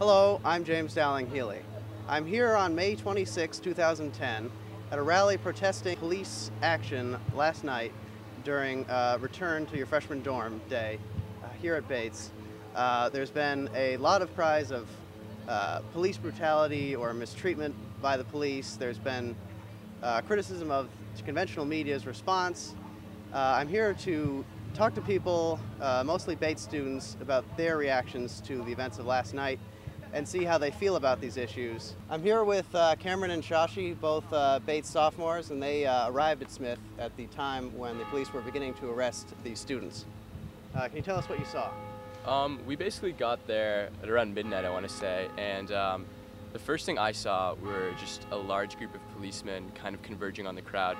Hello, I'm James Dowling-Heeley. I'm here on May 26, 2010 at a rally protesting police action last night during return to your freshman dorm day here at Bates. There's been a lot of cries of police brutality or mistreatment by the police. There's been criticism of conventional media's response. I'm here to talk to people, mostly Bates students, about their reactions to the events of last night and see how they feel about these issues. I'm here with Cameron and Shashi, both Bates sophomores, and they arrived at Smith at the time when the police were beginning to arrest these students. Can you tell us what you saw? We basically got there at around midnight, I want to say, and the first thing I saw were just a large group of policemen kind of converging on the crowd,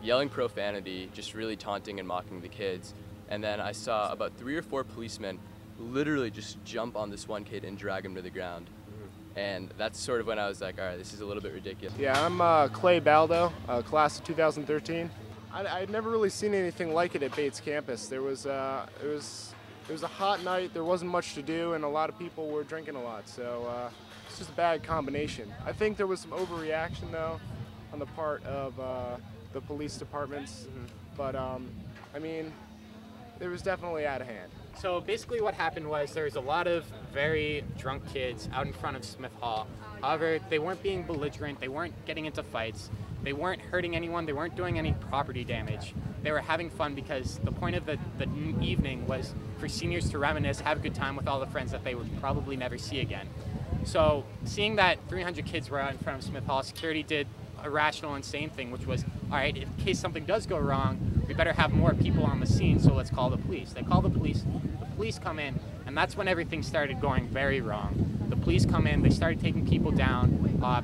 yelling profanity, just really taunting and mocking the kids. And then I saw about 3 or 4 policemen literally just jump on this one kid and drag him to the ground. And that's sort of when I was like, all right, this is a little bit ridiculous. Yeah, I'm Clay Baldo, class of 2013. I'd never really seen anything like it at Bates campus. It was a hot night, there wasn't much to do, and a lot of people were drinking a lot, so it's just a bad combination. I think there was some overreaction, though, on the part of the police departments, but I mean, it was definitely out of hand. So basically what happened was there was a lot of very drunk kids out in front of Smith Hall. However, they weren't being belligerent, they weren't getting into fights, they weren't hurting anyone, they weren't doing any property damage. They were having fun because the point of the evening was for seniors to reminisce, have a good time with all the friends that they would probably never see again. So seeing that 300 kids were out in front of Smith Hall, security did a rational, insane thing, which was, all right, in case something does go wrong, we better have more people on the scene, so let's call the police. They call the police come in, and that's when everything started going very wrong. The police come in, they started taking people down.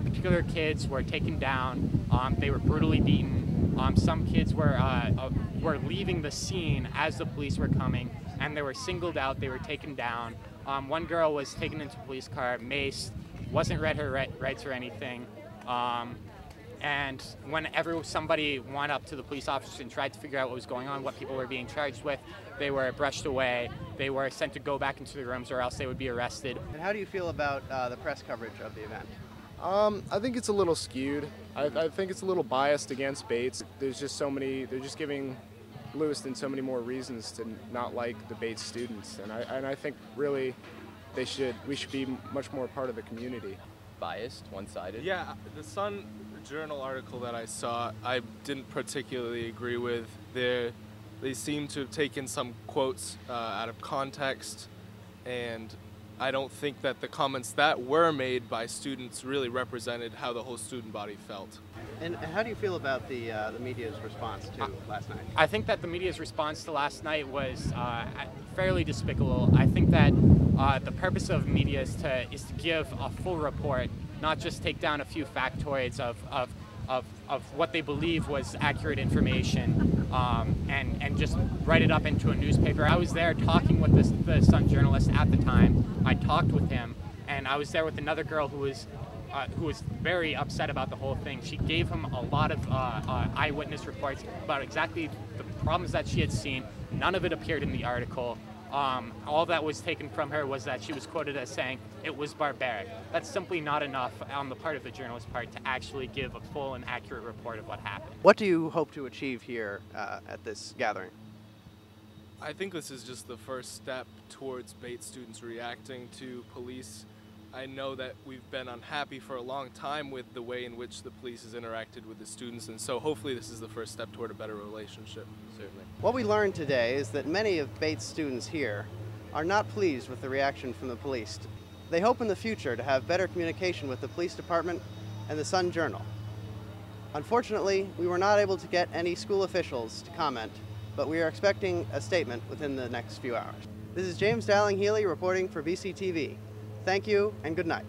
Particular kids were taken down, they were brutally beaten. Some kids were leaving the scene as the police were coming, and they were singled out, they were taken down. One girl was taken into a police car, maced, wasn't read her rights or anything. And whenever somebody went up to the police officers and tried to figure out what was going on, what people were being charged with, they were brushed away. They were sent to go back into the rooms or else they would be arrested. And how do you feel about the press coverage of the event? I think it's a little skewed. I think it's a little biased against Bates. There's just so many, they're just giving Lewiston so many more reasons to not like the Bates students. And I think really we should be much more part of the community. Biased, one-sided? Yeah, the Sun Journal article that I saw, I didn't particularly agree with. They seem to have taken some quotes out of context, and I don't think that the comments that were made by students really represented how the whole student body felt. And how do you feel about the media's response to last night? I think that the media's response to last night was fairly despicable. I think that the purpose of media is to give a full report, not just take down a few factoids of what they believe was accurate information and just write it up into a newspaper. I was there talking with the Sun journalist at the time. I talked with him, and I was there with another girl who was very upset about the whole thing. She gave him a lot of eyewitness reports about exactly the problems that she had seen. None of it appeared in the article. All that was taken from her was that she was quoted as saying it was barbaric. That's simply not enough on the part of the journalist's part to actually give a full and accurate report of what happened. What do you hope to achieve here at this gathering? I think this is just the first step towards Bates students reacting to police. I know that we've been unhappy for a long time with the way in which the police has interacted with the students, and so hopefully this is the first step toward a better relationship. Certainly. What we learned today is that many of Bates students here are not pleased with the reaction from the police. They hope in the future to have better communication with the police department and the Sun Journal. Unfortunately, we were not able to get any school officials to comment, but we are expecting a statement within the next few hours. This is James Dowling-Heeley reporting for Bctv. Thank you and good night.